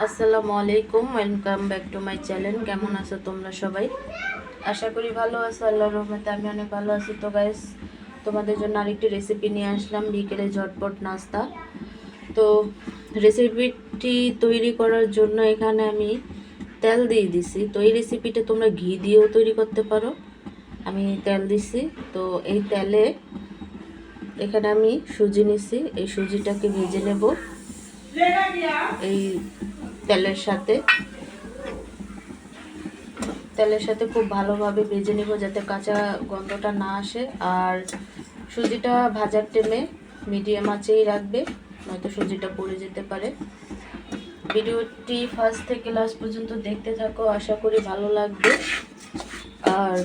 আসসালামু আলাইকুম, welcome back to my channel. কেমন আছো তোমরা সবাই? আশা করি ভালো আছো। আল্লাহর রহমতে আমি অনেক ভালো আছি। তো গাইস, তোমাদের জন্য আরেকটি রেসিপি নিয়ে আসলাম, বিকেলে ঝটপট নাস্তা। তো রেসিপিটি তৈরি করার জন্য এখানে আমি তেল দিয়ে দিছি। তো এই রেসিপিটা তোমরা ঘি দিয়েও তৈরি করতে পারো। আমি তেল দিছি। তো এই তেলে এখানে আমি সুজি নিছি, এই সুজিটাকে ভেজে নেব এই তেলের সাথে খুব ভালোভাবে ভেজে নেব, যাতে কাঁচা গন্ধটা না আসে। আর সুজিটা ভাজার টাইমে মিডিয়াম আঁচেই রাখবে, নয়তো সুজিটা পুড়ে যেতে পারে। ভিডিওটি ফার্স্ট থেকে লাস্ট পর্যন্ত দেখতে থাকো, আশা করি ভালো লাগবে। আর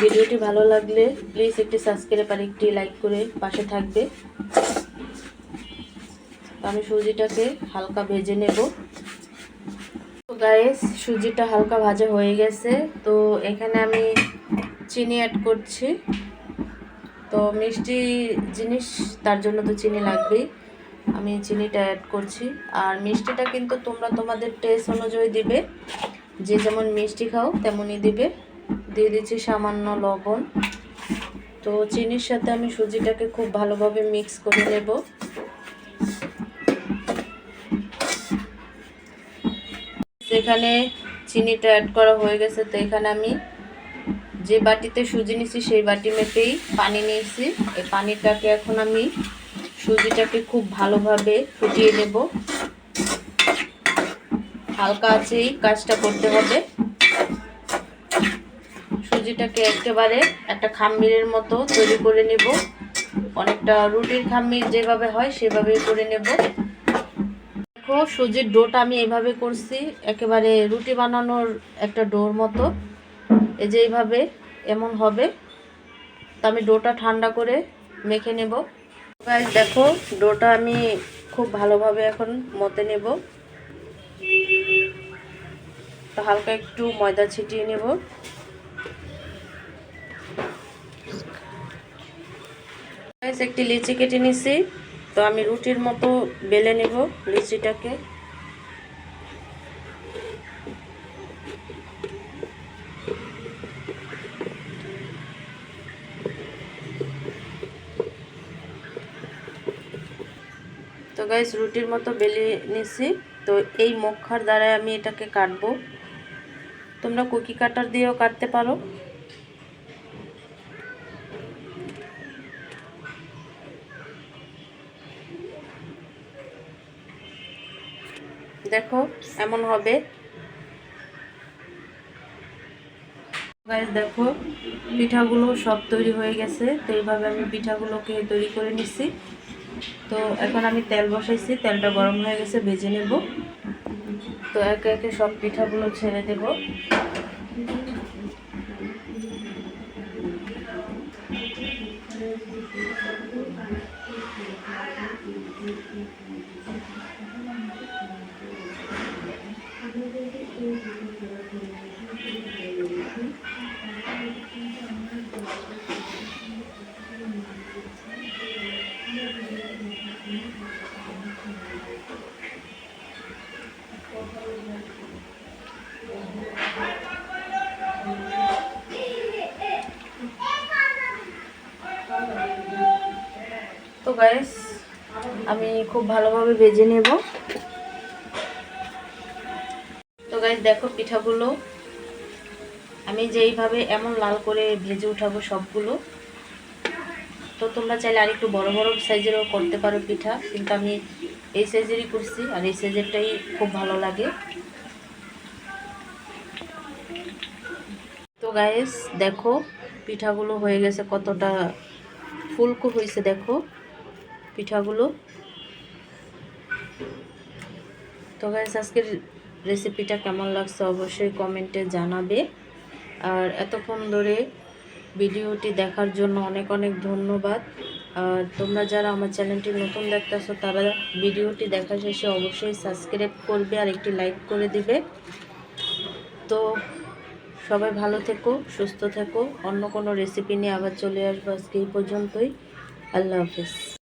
ভিডিওটি ভালো লাগলে প্লিজ একটি সাবস্ক্রাইব আর একটি লাইক করে পাশে থাকবে। আমি সুজিটাকে হালকা ভেজে নেব। গাইস, সুজিটা হালকা ভাজা হয়ে গেছে। তো এখানে আমি চিনি অ্যাড করছি। তো মিষ্টি জিনিস, তার জন্য তো চিনি লাগবেই। আমি চিনিটা অ্যাড করছি। আর মিষ্টিটা কিন্তু তোমরা তোমাদের টেস্ট অনুযায়ী দিবে, যে যেমন মিষ্টি খাও তেমনই দিবে। দিয়ে দিচ্ছি সামান্য লবণ। তো চিনির সাথে আমি সুজিটাকে খুব ভালোভাবে মিক্স করে নেব। সেখানে চিনিটা অ্যাড করা হয়ে গেছে। তো এখানে আমি যে বাটিতে সুজি নিয়েছি সেই বাটি মেপেই পানি নিয়েছি। এই পানিটাকে এখন আমি সুজিটাকে খুব ভালোভাবে ফুটিয়ে নেব। হালকা আঁচেই কাজটা করতে হবে। সুজিটাকে একেবারে একটা খামিরের মতো তৈরি করে নেব, অনেকটা রুটির খামির যেভাবে হয় সেভাবেই করে নেব। দেখো, সুজির ডোটা আমি এইভাবে করছি, একেবারে রুটি বানানোর একটা ডোর মতো। এই যে এইভাবে এমন হবে। তো আমি ডোটা ঠান্ডা করে মেখে নেব। গাইস দেখো, ডোটা আমি খুব ভালোভাবে এখন মতে নেব। তো হালকা একটু ময়দা ছিটিয়ে নেব। গাইস, একটি লিচি কেটে নিছি। তো আমি রুটির মতো বেলে নেব লিচিটাকে। তো গাইস, রুটির মতো বেলে নিছি। তো এই মুখার দ্বারা আমি এটাকে কাটবো। তোমরা কুকি কাটার দিয়েও কাটতে পারো। দেখো এমন হবে। গাইস দেখো, পিঠাগুলো সব তৈরি হয়ে গেছে। তো এইভাবে আমি পিঠাগুলোকে তৈরি করে নিচ্ছি। তো এখন আমি তেল বসাইছি, তেলটা গরম হয়ে গেছে, ভেজে নেব। তো একে একে সব পিঠাগুলো ছেড়ে দেব। তো গাইস, আমি খুব ভালোভাবে ভেজে নেব। তো গাইস দেখো, পিঠাগুলো আমি যেইভাবে এমন লাল করে ভেজে উঠাবো সবগুলো। তো তোমরা চাইলে আরেকটু বড় বড় সাইজেরও করতে পারো পিঠা, কিন্তু আমি এই সাইজেরই করছি। আর এই সাইজেরটাই খুব ভালো লাগে। তো গাইস দেখো, পিঠাগুলো হয়ে গেছে, কতটা ফুলকো হয়েছে দেখো পিঠাগুলো। তো গাইস, আজকের রেসিপিটা কেমন লাগছে অবশ্যই কমেন্টে জানাবে। আর এতক্ষণ ধরে ভিডিওটি দেখার জন্য অনেক অনেক ধন্যবাদ। আর তোমরা যারা আমার চ্যানেলটি নতুন দেখতেছো তারা ভিডিওটি দেখা শেষে অবশ্যই সাবস্ক্রাইব করবে আর একটি লাইক করে দিবে। তো সবাই ভালো থেকো, সুস্থ থেকো। অন্য কোনো রেসিপি নিয়ে আবার চলে আসবো। আজকে এই পর্যন্তই। আল্লাহ হাফেজ।